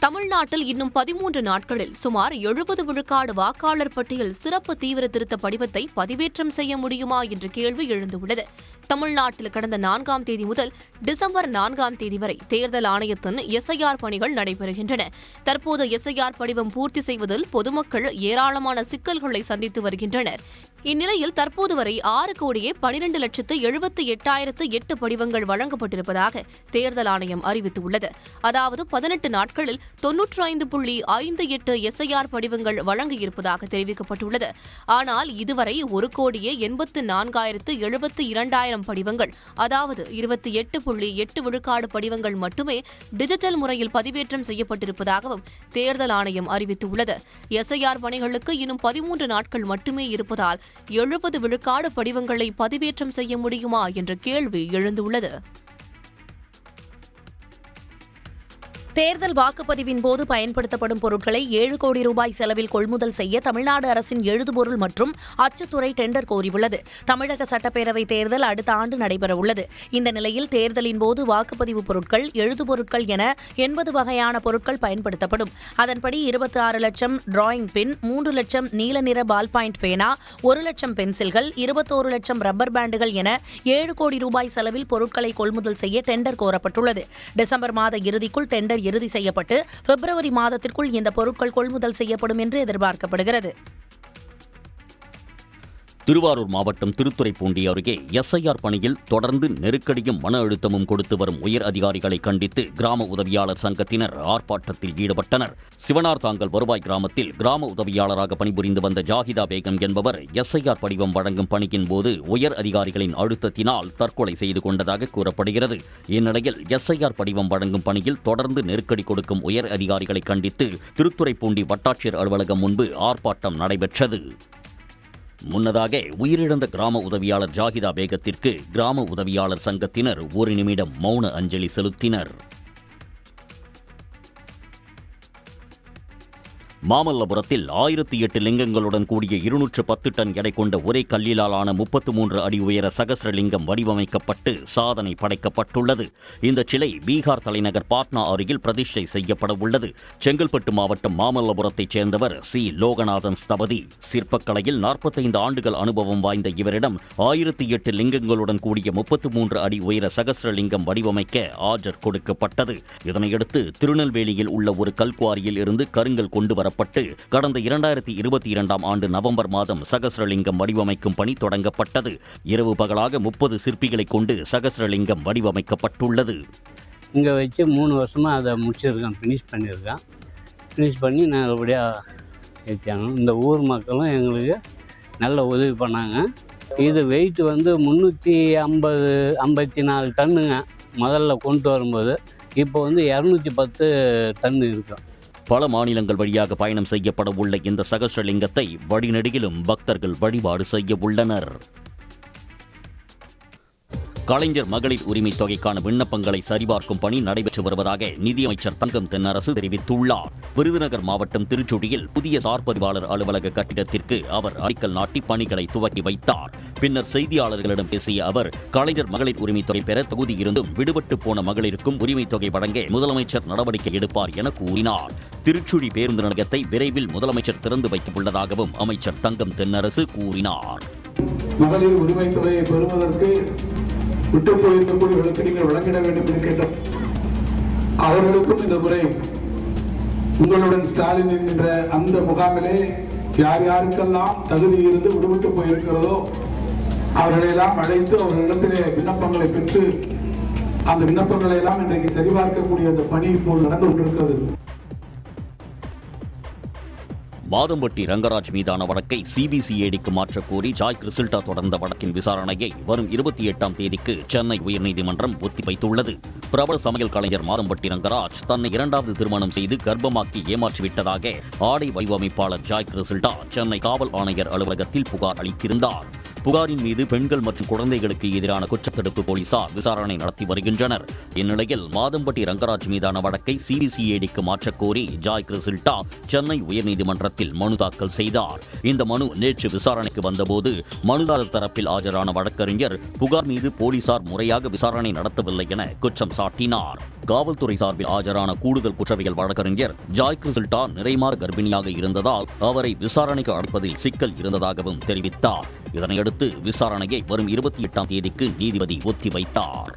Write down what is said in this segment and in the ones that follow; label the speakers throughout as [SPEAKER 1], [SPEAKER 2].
[SPEAKER 1] தமிழ்நாட்டில் இன்னும் 13 நாட்களில் சுமார் 70 விழுக்காடு வாக்காளர் பட்டியல் சிறப்பு தீவிர திருத்த படிவத்தை பதிவேற்றம் செய்ய முடியுமா என்ற கேள்வி எழுந்துள்ளது. தமிழ்நாட்டில் கடந்த 4ஆம் தேதி முதல் டிசம்பர் 4ஆம் தேதி வரை தேர்தல் ஆணையத்தின் SIR பணிகள் நடைபெறுகின்றன. தற்போது SIR படிவம் பூர்த்தி செய்வதில் பொதுமக்கள் ஏராளமான சிக்கல்களை சந்தித்து வருகின்றனர். இந்நிலையில் தற்போது வரை 6,12,78,008 படிவங்கள் வழங்கப்பட்டிருப்பதாக தேர்தல் ஆணையம் அறிவித்துள்ளது. அதாவது 18 நாட்களில் 95.58 SIR படிவங்கள் வழங்கியிருப்பதாக தெரிவிக்கப்பட்டுள்ளது. ஆனால் இதுவரை 1,84,072,000 படிவங்கள், அதாவது 28.8 விழுக்காடு படிவங்கள் மட்டுமே டிஜிட்டல் முறையில் பதிவேற்றம் செய்யப்பட்டிருப்பதாகவும் தேர்தல் ஆணையம் அறிவித்துள்ளது. SIR பணிகளுக்கு இன்னும் 13 நாட்கள் மட்டுமே இருப்பதால் 70 விழுக்காடு படிவங்களை பதிவேற்றம் செய்ய முடியுமா என்ற கேள்வி எழுந்துள்ளது.
[SPEAKER 2] தேர்தல் வாக்குப்பதிவின் போது பயன்படுத்தப்படும் பொருட்களை 7 கோடி ரூபாய் செலவில் கொள்முதல் செய்ய தமிழ்நாடு அரசின் எழுதுபொருள் மற்றும் அச்சுத்துறை டெண்டர் கோரியுள்ளது. தமிழக சட்டப்பேரவை தேர்தல் அடுத்த ஆண்டு நடைபெறவுள்ளது. இந்த நிலையில் தேர்தலின் போது வாக்குப்பதிவு பொருட்கள், எழுதுபொருட்கள் என 80 வகையான பொருட்கள் பயன்படுத்தப்படும். அதன்படி 26 லட்சம் டிராயிங் பின், 3 லட்சம் நீல நிற பால் பாயிண்ட் பேனா, 1 லட்சம் பென்சில்கள், 21 லட்சம் ரப்பர் பேண்டுகள் என 7 கோடி ரூபாய் செலவில் பொருட்களை கொள்முதல் செய்ய டெண்டர் கோரப்பட்டுள்ளது. டிசம்பர் மாத இறுதிக்குள் டெண்டர் இறுதி செய்யப்பட்டு பிப்ரவரி மாதத்திற்குள் இந்த பொருட்கள் கொள்முதல் செய்யப்படும் என்று எதிர்பார்க்கப்படுகிறது.
[SPEAKER 3] திருவாரூர் மாவட்டம் திருத்துறைப்பூண்டி அருகே SIR பணியில் தொடர்ந்து நெருக்கடியும் மன அழுத்தமும் கொடுத்து வரும் உயர் அதிகாரிகளை கண்டித்து கிராம உதவியாளர் சங்கத்தினர் ஆர்ப்பாட்டத்தில் ஈடுபட்டனர். சிவனார்தாங்கல் வருவாய் கிராமத்தில் கிராம உதவியாளராக பணிபுரிந்து வந்த ஜாகிதா பேகம் என்பவர் SIR படிவம் வழங்கும் பணியின் போது உயர் அதிகாரிகளின் அழுத்தத்தினால் தற்கொலை செய்து கொண்டதாக கூறப்படுகிறது. இந்நிலையில் SIR படிவம் வழங்கும் பணியில் தொடர்ந்து நெருக்கடி கொடுக்கும் உயர் அதிகாரிகளை கண்டித்து திருத்துறைப்பூண்டி வட்டாட்சியர் அலுவலகம் முன்பு ஆர்ப்பாட்டம் நடைபெற்றது. முன்னதாக உயிரிழந்த கிராம உதவியாளர் ஜாகிதா பேகத்திற்கு கிராம உதவியாளர் சங்கத்தினர் 1 நிமிடம் மௌன அஞ்சலி செலுத்தினர். மாமல்லபுரத்தில் 1008 லிங்கங்களுடன் கூடிய 210 டன் எடை கொண்ட ஒரே கல்லிலான 33 அடி உயர சகஸ்ரலிங்கம் வடிவமைக்கப்பட்டு சாதனை படைக்கப்பட்டுள்ளது. இந்த சிலை பீகார் தலைநகர் பாட்னா அருகில் பிரதிஷ்டை செய்யப்பட உள்ளது. செங்கல்பட்டு மாவட்டம் மாமல்லபுரத்தைச் சேர்ந்தவர் C. லோகநாதன் ஸ்தபதி. சிற்பக்கலையில் 45 ஆண்டுகள் அனுபவம் வாய்ந்த இவரிடம் 1008 லிங்கங்களுடன் கூடிய 33 அடி உயர சகஸ்ரலிங்கம் வடிவமைக்க ஆர்டர் கொடுக்கப்பட்டது. இதனையடுத்து திருநெல்வேலியில் உள்ள ஒரு கல்குவாரியில் இருந்து கருங்கல் கொண்டு வர கடந்த 2022ஆம் ஆண்டு நவம்பர் மாதம் சகஸ்ரலிங்கம் வடிவமைக்கும் பணி தொடங்கப்பட்டது. இரவு பகலாக 30 சிற்பிகளை கொண்டு சகஸ்ரலிங்கம் வடிவமைக்கப்பட்டுள்ளது.
[SPEAKER 4] இங்கே வச்சு 3 வருஷமாக அதை முடிச்சிருக்கேன், ஃபினிஷ் பண்ணியிருக்கேன். ஃபினிஷ் பண்ணி நல்லபடியாக ஏற்றியாங்க. இந்த ஊர் மக்களும் எங்களுக்கு நல்ல உதவி பண்ணாங்க. இது வெயிட் வந்து 354 டன்னுங்க முதல்ல கொண்டு வரும்போது. இப்போ வந்து 210 டன்னு இருக்கும்.
[SPEAKER 3] பல மாநிலங்கள் வழியாக பயணம் செய்யப்பட உள்ள இந்த சகஸ்ரலிங்கத்தை வழிநெடுகிலும் பக்தர்கள் வழிபாடு செய்ய உள்ளனர். கலைஞர் மகளிர் உரிமை தொகைக்கான விண்ணப்பங்களை சரிபார்க்கும் பணி நடைபெற்று வருவதாக நிதியமைச்சர் தங்கம் தென்னரசு தெரிவித்துள்ளார். விருதுநகர் மாவட்டம் திருச்சுழியில் புதிய சார்பதிவாளர் அலுவலக கட்டிடத்திற்கு அவர் அடிக்கல் நாட்டி பணிகளை துவக்கி வைத்தார். பின்னர் செய்தியாளர்களிடம் பேசிய அவர், கலைஞர் மகளிர் உரிமை தொகை பெற தகுதி இருந்தும் விடுபட்டு போன மகளிருக்கும் உரிமை தொகை வழங்க முதலமைச்சர் நடவடிக்கை எடுப்பார் என கூறினார். திருச்சுழி பேருந்து நிலையத்தை விரைவில் முதலமைச்சர் திறந்து வைக்க உள்ளதாகவும் அமைச்சர் தங்கம் தென்னரசு கூறினார்.
[SPEAKER 5] மகளிர் உரிமை தொகையை பெறுவதற்கு விட்டு போயிருக்கக்கூடியவர்களுக்கு நீங்கள் வழங்கிட வேண்டும் என்று கேட்டோம். அவர்களுக்கும் இந்த முறை உங்களுடன் ஸ்டாலின் என்கின்ற அந்த முகாமிலே யார் யாருக்கெல்லாம் தகுதி இருந்து விடுபட்டு போயிருக்கிறதோ அவர்களையெல்லாம் அழைத்து அவர்களிடத்திலே விண்ணப்பங்களை பெற்று அந்த விண்ணப்பங்களை எல்லாம் இன்றைக்கு சரிபார்க்கக்கூடிய அந்த பணி இப்போது நடந்து கொண்டிருக்கிறது.
[SPEAKER 3] மாதம்பட்டி ரங்கராஜ் மீதான வழக்கை CBCIDக்கு மாற்றக் கோரி ஜாய் கிறிசில்டா தொடர்ந்த வழக்கின் விசாரணையை வரும் 28ஆம் தேதிக்கு சென்னை உயர்நீதிமன்றம் ஒத்திவைத்துள்ளது. பிரபல சமையல் கலைஞர் மாதம்பட்டி ரங்கராஜ் தன்னை 2வது திருமணம் செய்து கர்ப்பமாக்கி ஏமாற்றிவிட்டதாக ஆடை வடிவமைப்பாளர் ஜாய் கிறிசில்டா சென்னை காவல் ஆணையர் அலுவலகத்தில் புகார் அளித்திருந்தார். புகாரின் மீது பெண்கள் மற்றும் குழந்தைகளுக்கு எதிரான குற்றத்தடுப்பு போலீசார் விசாரணை நடத்தி வருகின்றனர். இந்நிலையில் மாதம்பட்டி ரங்கராஜ் மீதான வழக்கை CBCIDக்கு மாற்றக் கோரி ஜாய் கிறிசில்டா சென்னை உயர்நீதிமன்றத்தில் மனு தாக்கல் செய்தார். இந்த மனு நேற்று விசாரணைக்கு வந்தபோது மனுதாரர் தரப்பில் ஆஜரான வழக்கறிஞர் புகார் மீது போலீசார் முறையாக விசாரணை நடத்தவில்லை என குற்றம் சாட்டினார். காவல்துறை சார்பில் ஆஜரான கூடுதல் குற்றவியல் வழக்கறிஞர் ஜாய் கிறிஸ்டா நிறைமாத கர்ப்பிணியாக இருந்ததால் அவரை விசாரணைக்கு அழைப்பதில் சிக்கல் இருந்ததாகவும் தெரிவித்தார். இதனையடுத்து விசாரணையை வரும் 28ஆம் தேதிக்கு நீதிபதி ஒத்திவைத்தார்.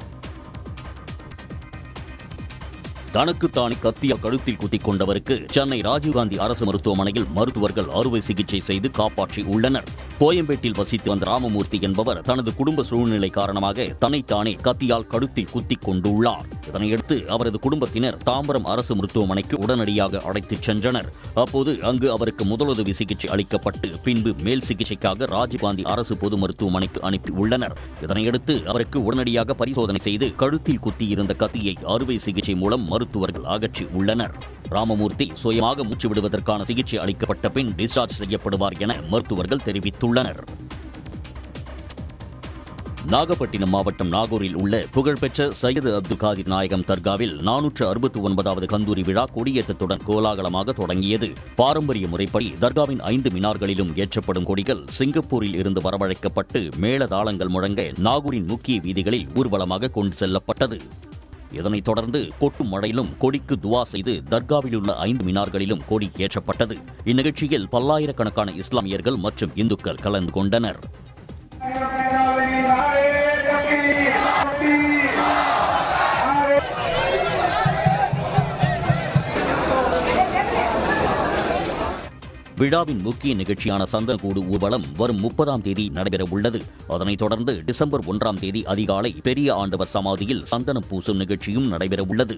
[SPEAKER 3] தனக்குத்தானே கத்தியால் கழுத்தில் குத்திக் கொண்டவருக்கு சென்னை ராஜீவ்காந்தி அரசு மருத்துவமனையில் மருத்துவர்கள் அறுவை சிகிச்சை செய்து காப்பாற்றி உள்ளனர். கோயம்பேட்டில் வசித்து வந்த ராமமூர்த்தி என்பவர் தனது குடும்ப சூழ்நிலை காரணமாக தன்னைத்தானே கத்தியால் கழுத்தில் குத்திக் கொண்டுள்ளார். இதனையடுத்து அவரது குடும்பத்தினர் தாம்பரம் அரசு மருத்துவமனைக்கு உடனடியாக அழைத்துச் சென்றனர். அப்போது அங்கு அவருக்கு முதலுதவி சிகிச்சை அளிக்கப்பட்டு பின்பு மேல் சிகிச்சைக்காக ராஜீவ்காந்தி அரசு பொது மருத்துவமனைக்கு அனுப்பி உள்ளனர். இதனையடுத்து அவருக்கு உடனடியாக பரிசோதனை செய்து கழுத்தில் குத்தியிருந்த கத்தியை அறுவை சிகிச்சை மூலம் மருத்துவர்கள் அகற்றி உள்ளனர். ராமமூர்த்தி சுயமாக மூச்சு விடுவதற்கான சிகிச்சை அளிக்கப்பட்ட பின் டிஸ்சார்ஜ் செய்யப்படுவார் என மருத்துவர்கள் தெரிவித்துள்ளனர். நாகப்பட்டினம் மாவட்டம் நாகூரில் உள்ள புகழ்பெற்ற சையது அப்துல் காதிர் நாயகம் தர்காவில் 469வது கந்தூரி விழா கொடியேற்றத்துடன் கோலாகலமாக தொடங்கியது. பாரம்பரிய முறைப்படி தர்காவின் 5 மினார்களிலும் ஏற்றப்படும் கொடிகள் சிங்கப்பூரில் இருந்து வரவழைக்கப்பட்டு மேளதாளங்கள் முழங்க நாகூரின் முக்கிய வீதிகளில் ஊர்வலமாக கொண்டு செல்லப்பட்டது. இதனைத் தொடர்ந்து கொட்டும் மழையிலும் கொடிக்கு துவா செய்து தர்காவில் உள்ள 5 மினார்களிலும் கொடி ஏற்றப்பட்டது. இந்நிகழ்ச்சியில் பல்லாயிரக்கணக்கான இஸ்லாமியர்கள் மற்றும் இந்துக்கள் கலந்து கொண்டனர். விழாவின் முக்கிய நிகழ்ச்சியான சந்தனக்கூடு ஊர்வலம் வரும் 30ஆம் தேதி நடைபெற உள்ளது. அதனைத் தொடர்ந்து டிசம்பர் 1ஆம் தேதி அதிகாலை பெரிய ஆண்டவர் சமாதியில் சந்தனம் பூசும் நிகழ்ச்சியும் நடைபெற உள்ளது.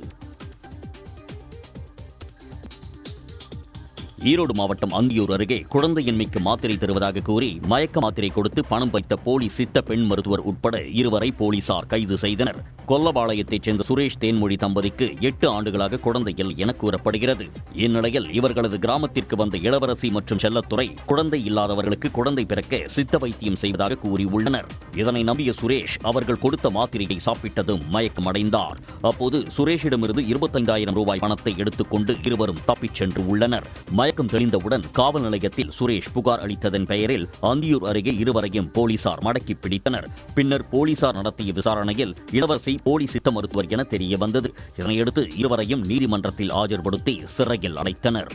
[SPEAKER 3] ஈரோடு மாவட்டம் அந்தியூர் அருகே குழந்தையின்மைக்கு மாத்திரை தருவதாக கூறி மயக்க மாத்திரை கொடுத்து பணம் வைத்த போலி சித்த பெண் மருத்துவர் உட்பட 2 வரை போலீசார் கைது செய்தனர். கொல்லபாளையத்தைச் சேர்ந்த சுரேஷ் தேன்மொழி தம்பதிக்கு 8 ஆண்டுகளாக குழந்தை இல்லை என கூறப்படுகிறது. இந்நிலையில் இவர்களது கிராமத்திற்கு வந்த இளவரசி மற்றும் செல்லத்துறை குழந்தை இல்லாதவர்களுக்கு குழந்தை பிறக்க சித்த வைத்தியம் செய்வதாக கூறியுள்ளனர். இதனை நம்பிய சுரேஷ் அவர்கள் கொடுத்த மாத்திரையை சாப்பிட்டதும் மயக்கமடைந்தார். அப்போது சுரேஷிடமிருந்து 25,000 ரூபாய் பணத்தை எடுத்துக்கொண்டு இருவரும் தப்பிச் சென்று உள்ளனர். மயக்கம் தெளிந்தவுடன் காவல் நிலையத்தில் சுரேஷ் புகார் அளித்ததன் பெயரில் அந்தியூர் அருகே இருவரையும் போலீசார் மடக்கி பிடித்தனர். பின்னர் போலீசார் நடத்திய விசாரணையில் இளவரசி போலி சித்த மருத்துவர் என தெரிய வந்தது. இதனையடுத்து இருவரையும் நீதிமன்றத்தில் ஆஜர்படுத்தி சிறையில் அடைத்தனர்.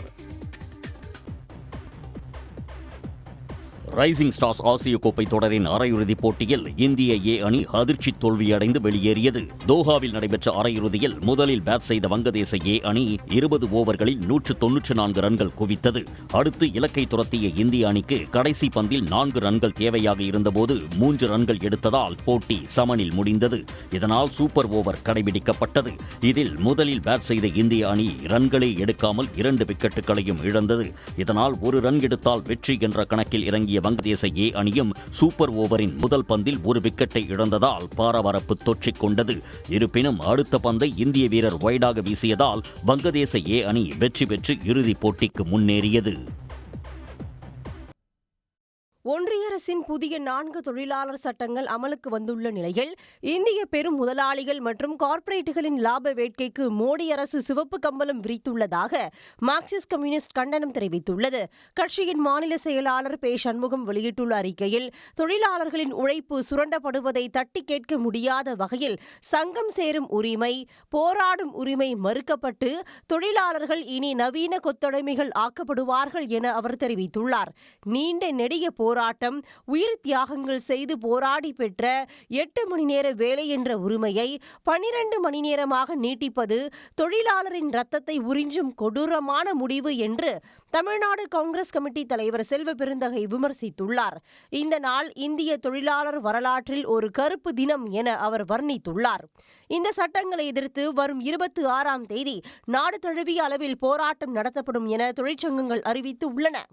[SPEAKER 3] ரைசிங் ஸ்டார்ஸ் ஆசிய கோப்பை தொடரின் அரையிறுதிப் போட்டியில் இந்திய ஏ அணி அதிர்ச்சி தோல்வியடைந்து வெளியேறியது. தோஹாவில் நடைபெற்ற அரையிறுதியில் முதலில் பேட் செய்த வங்கதேச ஏ அணி 20 ஓவர்களில் 194 ரன்கள் குவித்தது. அடுத்து இலக்கை துரத்திய இந்திய அணிக்கு கடைசி பந்தில் 4 ரன்கள் தேவையாக இருந்தபோது 3 ரன்கள் எடுத்ததால் போட்டி சமனில் முடிந்தது. இதனால் சூப்பர் ஓவர் கடைபிடிக்கப்பட்டது. இதில் முதலில் பேட் செய்த இந்திய அணி ரன்களை எடுக்காமல் 2 விக்கெட்டுகளையும் இழந்தது. இதனால் 1 ரன் எடுத்தால் வெற்றி என்ற கணக்கில் இறங்கிய வங்கதேச ஏ அணியும் சூப்பர் ஓவரின் முதல் பந்தில் 1 விக்கெட்டை இழந்ததால் பரபரப்பு தொற்றிக் கொண்டது. இருப்பினும் அடுத்த பந்தை இந்திய வீரர் வைடாக வீசியதால் வங்கதேச ஏ அணி வெற்றி பெற்று இறுதிப் போட்டிக்கு முன்னேறியது.
[SPEAKER 6] ஒன்றிய அரசின் புதிய 4 தொழிலாளர் சட்டங்கள் அமலுக்கு வந்துள்ள நிலையில் இந்திய பெரும் முதலாளிகள் மற்றும் கார்ப்பரேட்டுகளின் லாப வேட்கைக்கு மோடி அரசு சிவப்பு கம்பளம் விரித்துள்ளதாக மார்க்சிஸ்ட் கம்யூனிஸ்ட் கண்டனம் தெரிவித்துள்ளது. கட்சியின் மாநில செயலாளர் பே. சண்முகம் வெளியிட்டுள்ள அறிக்கையில் தொழிலாளர்களின் உழைப்பு சுரண்டப்படுவதை தட்டி கேட்க முடியாத வகையில் சங்கம் சேரும் உரிமை, போராடும் உரிமை மறுக்கப்பட்டு தொழிலாளர்கள் இனி நவீன கொத்தடிமைகள் ஆக்கப்படுவார்கள் என அவர் தெரிவித்துள்ளார். நீண்ட நெடிய போராட்டம், உயிர் தியாகங்கள் செய்து போராடி பெற்ற 8 மணி நேர வேலை என்ற உரிமையை 12 மணி நேரமாக நீட்டிப்பது தொழிலாளரின் ரத்தத்தை உறிஞ்சும் கொடூரமான முடிவு என்று தமிழ்நாடு காங்கிரஸ் கமிட்டி தலைவர் செல்வ பெருந்தகை விமர்சித்துள்ளார். இந்த நாள் இந்திய தொழிலாளர் வரலாற்றில் ஒரு கருப்பு தினம் என அவர் வர்ணித்துள்ளார். இந்த சட்டங்களை எதிர்த்து வரும் 26ஆம் தேதி நாடு தழுவிய அளவில் போராட்டம் நடத்தப்படும் என தொழிற்சங்கங்கள் அறிவித்து உள்ளன.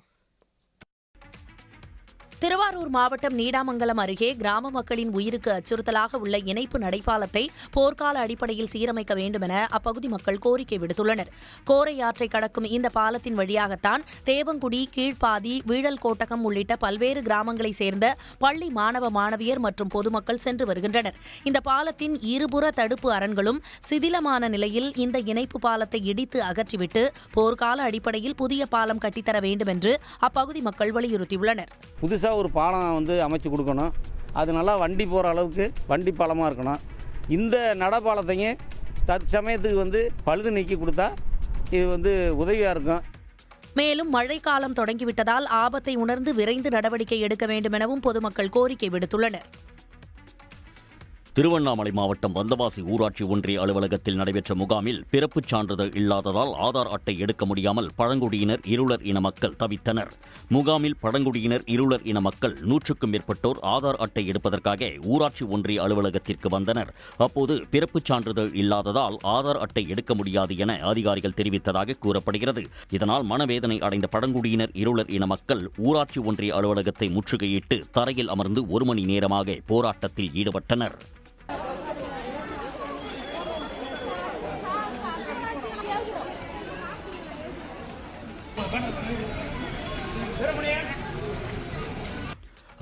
[SPEAKER 2] திருவாரூர் மாவட்டம் நீடாமங்கலம் அருகே கிராம மக்களின் உயிருக்கு அச்சுறுத்தலாக உள்ள இணைப்பு நடைபாலத்தை போர்க்கால அடிப்படையில் சீரமைக்க வேண்டும் என அப்பகுதி மக்கள் கோரிக்கை விடுத்துள்ளனர். கோரையாற்றை கடக்கும் இந்த பாலத்தின் வழியாகத்தான் தேவங்குடி, கீழ்ப்பாதி, வீழல் கோட்டகம் உள்ளிட்ட பல்வேறு கிராமங்களைச் சேர்ந்த பள்ளி மாணவ மாணவியர் மற்றும் பொதுமக்கள் சென்று வருகின்றனர். இந்த பாலத்தின் இருபுற தடுப்பு அரண்களும் சிதிலமான நிலையில் இந்த இணைப்பு பாலத்தை இடித்து அகற்றிவிட்டு போர்க்கால அடிப்படையில் புதிய பாலம் கட்டித்தர வேண்டும் என்று அப்பகுதி மக்கள் வலியுறுத்தியுள்ளனர்.
[SPEAKER 7] புதுசாக ஒரு பாலம் அமைச்சு கொடுக்கணும். அது நல்லா வண்டி போகிற அளவுக்கு வண்டி பாலமாக இருக்கணும். இந்த நடப்பாலத்தையும் தற்சமயத்துக்கு வந்து பழுது நீக்கி கொடுத்தா இது வந்து உதவியாக இருக்கும்.
[SPEAKER 2] மேலும் மழைக்காலம் தொடங்கிவிட்டதால் ஆபத்தை உணர்ந்து விரைந்து நடவடிக்கை எடுக்க வேண்டும் எனவும் பொதுமக்கள் கோரிக்கை விடுத்துள்ளனர்.
[SPEAKER 3] திருவண்ணாமலை மாவட்டம் வந்தவாசி ஊராட்சி ஒன்றிய அலுவலகத்தில் நடைபெற்ற முகாமில் பிறப்புச் சான்றிதழ் இல்லாததால் ஆதார் அட்டை எடுக்க முடியாமல் பழங்குடியினர் இருளர் இன மக்கள் தவித்தனர். முகாமில் பழங்குடியினர் இருளர் இன மக்கள் 100க்கும் மேற்பட்டோர் ஆதார் அட்டை எடுப்பதற்காக ஊராட்சி ஒன்றிய அலுவலகத்திற்கு வந்தனர். அப்போது பிறப்புச் சான்றிதழ் இல்லாததால் ஆதார் அட்டை எடுக்க முடியாது என அதிகாரிகள் தெரிவித்ததாக கூறப்படுகிறது. இதனால் மனவேதனை அடைந்த பழங்குடியினர் இருளர் இன மக்கள் ஊராட்சி ஒன்றிய அலுவலகத்தை முற்றுகையிட்டு தரையில் அமர்ந்து 1 மணி நேரமாக போராட்டத்தில் ஈடுபட்டனர்.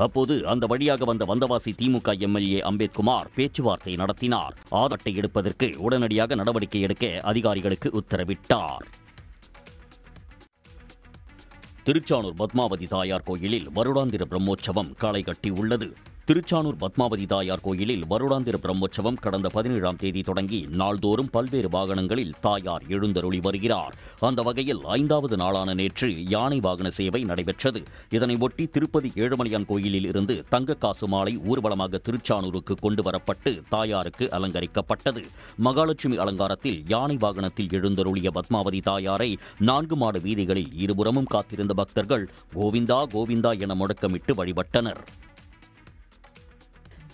[SPEAKER 3] அப்போது அந்த வழியாக வந்த வந்தவாசி திமுக எம்எல்ஏ அம்பேத்குமார் பேச்சுவார்த்தை நடத்தினார். ஆதார் அட்டை எடுப்பதற்கு உடனடியாக நடவடிக்கை எடுக்க அதிகாரிகளுக்கு உத்தரவிட்டார். திருச்சானூர் பத்மாவதி தாயார் கோயிலில் வருடாந்திர பிரம்மோற்சவம் களை கட்டியுள்ளது. திருச்சானூர் பத்மாவதி தாயார் கோயிலில் வருடாந்திர பிரம்மோற்சவம் கடந்த 17ஆம் தேதி தொடங்கி நாள்தோறும் பல்வேறு வாகனங்களில் தாயார் எழுந்தருளி வருகிறார். அந்த வகையில் 5வது நாளான நேற்று யானை வாகன சேவை நடைபெற்றது. இதனை ஒட்டி திருப்பதி ஏழுமலையான் கோயிலில் இருந்து தங்க காசு மாலை ஊர்வலமாக திருச்சானூருக்கு கொண்டு வரப்பட்டு தாயாருக்கு அலங்கரிக்கப்பட்டது. மகாலட்சுமி அலங்காரத்தில் யானை வாகனத்தில் எழுந்தருளிய பத்மாவதி தாயாரை 4 மாட வீதிகளில் இருபுறமும் காத்திருந்த பக்தர்கள் கோவிந்தா கோவிந்தா என முழக்கமிட்டு வழிபட்டனர்.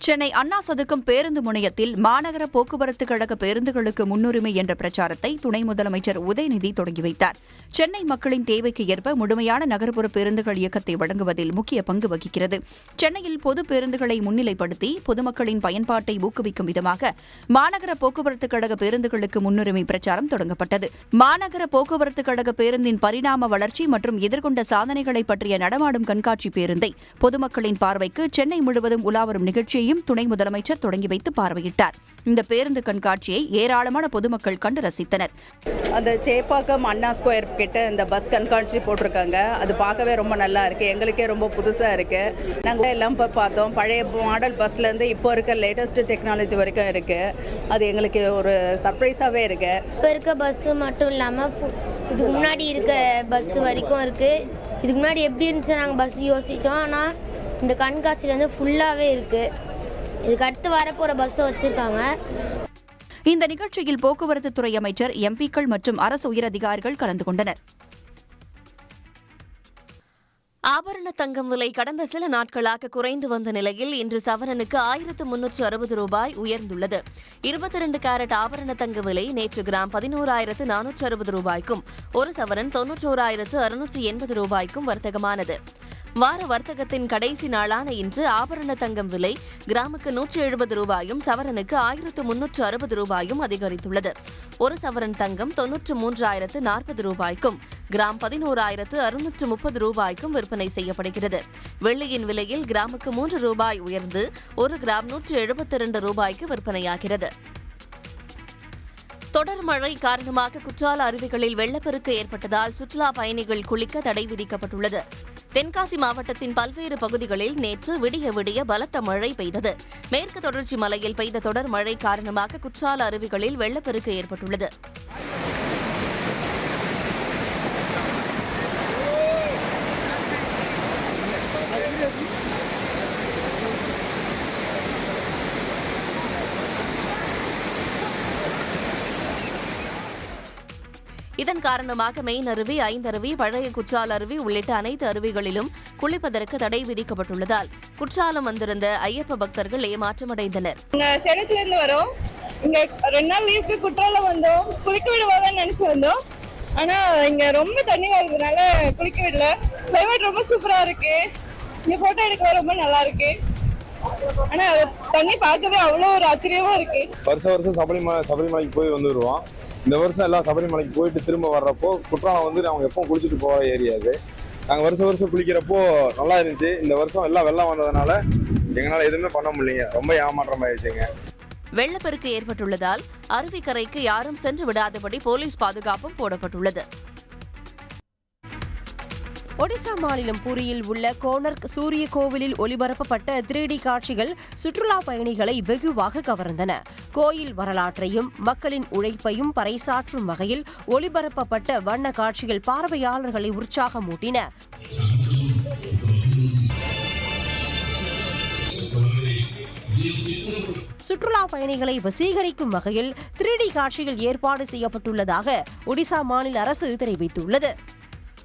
[SPEAKER 8] சென்னை அண்ணா சதுக்கம் பேருந்து முனையத்தில் மாநகர போக்குவரத்து கழக பேருந்துகளுக்கு முன்னுரிமை என்ற பிரச்சாரத்தை துணை முதலமைச்சர் உதயநிதி தொடங்கி வைத்தார். சென்னை மக்களின் தேவைக்கு ஏற்ப முழுமையான நகர்ப்புற பேருந்துகள் இயக்கத்தை வழங்குவதில் முக்கிய பங்கு வகிக்கிறது. சென்னையில் பொது பேருந்துகளை முன்னிலைப்படுத்தி பொதுமக்களின் பயன்பாட்டை ஊக்குவிக்கும் விதமாக மாநகர போக்குவரத்து கழக பேருந்துகளுக்கு முன்னுரிமை பிரச்சாரம் தொடங்கப்பட்டது. மாநகர போக்குவரத்து கழக பேருந்தின் பரிணாம வளர்ச்சி மற்றும் எதிர்கொண்ட சாதனைகளை பற்றிய நடமாடும் கண்காட்சி பேருந்தை பொதுமக்களின் பார்வைக்கு சென்னை முழுவதும் உலாவரும் நிகழ்ச்சியை துணை முதலமைச்சர் தொடங்கி வைத்து பார்வையிட்டார். இந்த பேருந்து கண்காட்சியை ஏராளமான பொதுமக்கள் கண்டு ரசித்தனர்.
[SPEAKER 9] அந்த சேப்பாக்கம் அண்ணா ஸ்கொயர் கிட்ட இந்த பஸ் கண்காட்சி போட்டிருக்காங்க. அது பார்க்கவே ரொம்ப நல்லா இருக்கு. எங்களுக்கே ரொம்ப புதுசா இருக்கு. நாங்கள் எல்லாம் பார்த்தோம். பழைய மாடல் பஸ்ல இருந்து இப்போ இருக்க லேட்டஸ்ட் டெக்னாலஜி வரைக்கும் இருக்கு. அது எங்களுக்கு ஒரு சர்ப்ரைஸாவே இருக்கு.
[SPEAKER 10] இப்போ இருக்க பஸ் மட்டும் இல்லாமல் இதுக்கு முன்னாடி இருக்க பஸ் வரைக்கும் இருக்கு. இதுக்கு முன்னாடி எப்படி இருந்துச்சு நாங்கள் பஸ் யோசித்தோம். ஆனால் இந்த கண்காட்சியிலேருந்து ஃபுல்லாகவே இருக்குது. இதுக்கு அடுத்து வரப்போகிற பஸ்ஸை வச்சுருக்காங்க.
[SPEAKER 8] இந்த நிகழ்ச்சியில் போக்குவரத்து துறை அமைச்சர், எம்பிக்கள் மற்றும் அரசு உயரதிகாரிகள் கலந்து கொண்டனர்.
[SPEAKER 1] ஆபரண தங்கம் விலை கடந்த சில நாட்களாக குறைந்து வந்த நிலையில் இன்று சவரனுக்கு 1360 ரூபாய் உயர்ந்துள்ளது. 22 கேரட் ஆபரண தங்க விலை நேற்று கிராம் 11,460 ரூபாய்க்கும் ஒரு சவரன் 91,680 ரூபாய்க்கும் வர்த்தகமானது. வார வர்த்தகத்தின் கடைசி நாளான இன்று ஆபரண தங்கம் விலை கிராமுக்கு 170 ரூபாயும் சவரனுக்கு 1360 ரூபாயும் அதிகரித்துள்ளது. ஒரு சவரன் தங்கம் 93,040 ரூபாய்க்கும் கிராம் 11,630 ரூபாய்க்கும் விற்பனை செய்யப்படுகிறது. வெள்ளியின் விலையில் கிராமுக்கு 3 ரூபாய் உயர்ந்து ஒரு கிராம் 172 ரூபாய்க்கு விற்பனையாகிறது. தொடர் மழை காரணமாக குற்றால அருவிகளில் வெள்ளப்பெருக்கு ஏற்பட்டதால் சுற்றுலா பயணிகள் குளிக்க தடை விதிக்கப்பட்டுள்ளது. தென்காசி மாவட்டத்தின் பல்வேறு பகுதிகளில் நேற்று விடிய விடிய பலத்த மழை பெய்தது. மேற்கு தொடர்ச்சி மலையில் பெய்த தொடர் மழை காரணமாக குற்றால அருவிகளில் வெள்ளப்பெருக்கு ஏற்பட்டுள்ளது. இதன் காரணமாக மெயின் அருவி, ஐந்தருவி, பழைய குற்றால அருவி உள்ளிட்ட அனைத்து அருவிகளிலும் குளிப்பதற்கு தடை விதிக்கப்பட்டுள்ளதால் குற்றாலம் வந்திருந்த ஐயப்ப பக்தர்கள் ஏமாற்றமடைந்தனர்.
[SPEAKER 11] சேலத்துல இருந்து வரோம். இங்க 2 நாள் லீவுக்கு குற்றாலம் வந்தோம். குளிக்க விடுவாங்கன்னு நினைச்சு வந்தோம். ஆனா இங்க ரொம்ப தண்ணி வருதுனால குளிக்க விடல. கிளைமேட் ரொம்ப சூப்பரா இருக்கு. இங்க போட்டோ எடுக்க ரொம்ப நல்லா இருக்கு. ஆனா தண்ணி பார்க்கவே அவ்வளோ ஒரு ஆச்சரியமா இருக்கு.
[SPEAKER 12] வருஷம் சபரிமலைக்கு போய் வந்துருவோம். இந்த வருஷம் எல்லாம் சபரிமலைக்கு போயிட்டு திரும்ப வர்றப்போ குற்றாலம் வந்து அவங்க எப்பவும் குளிச்சுட்டு போகிற ஏரியா அது. நாங்கள் வருஷம் குளிக்கிறப்போ நல்லா இருந்துச்சு. இந்த வருஷம் எல்லாம் வெள்ளம் வந்ததுனால எங்களால் எதுவுமே பண்ண முடியலைங்க. ரொம்ப ஏமாற்றமாயிருச்சுங்க.
[SPEAKER 1] வெள்ளப்பெருக்கு ஏற்பட்டுள்ளதால் அருவிக்கரைக்கு யாரும் சென்று விடாதபடி போலீஸ் பாதுகாப்பும் போடப்பட்டுள்ளது.
[SPEAKER 6] ஒடிசா மாநிலம் புரியில் உள்ள கோனர்க் சூரிய கோவிலில் ஒளிபரப்பப்பட்ட 3D காட்சிகள் சுற்றுலா பயணிகளை வெகுவாக கவர்ந்தன. கோயில் வரலாற்றையும் மக்களின் உழைப்பையும் பறைசாற்றும் வகையில் ஒளிபரப்பப்பட்ட வண்ண காட்சிகள் பார்வையாளர்களை உற்சாகமூட்டின. சுற்றுலா பயணிகளை வசீகரிக்கும் வகையில் 3D காட்சிகள் ஏற்பாடு செய்யப்பட்டுள்ளதாக ஒடிசா மாநில அரசு தெரிவித்துள்ளது.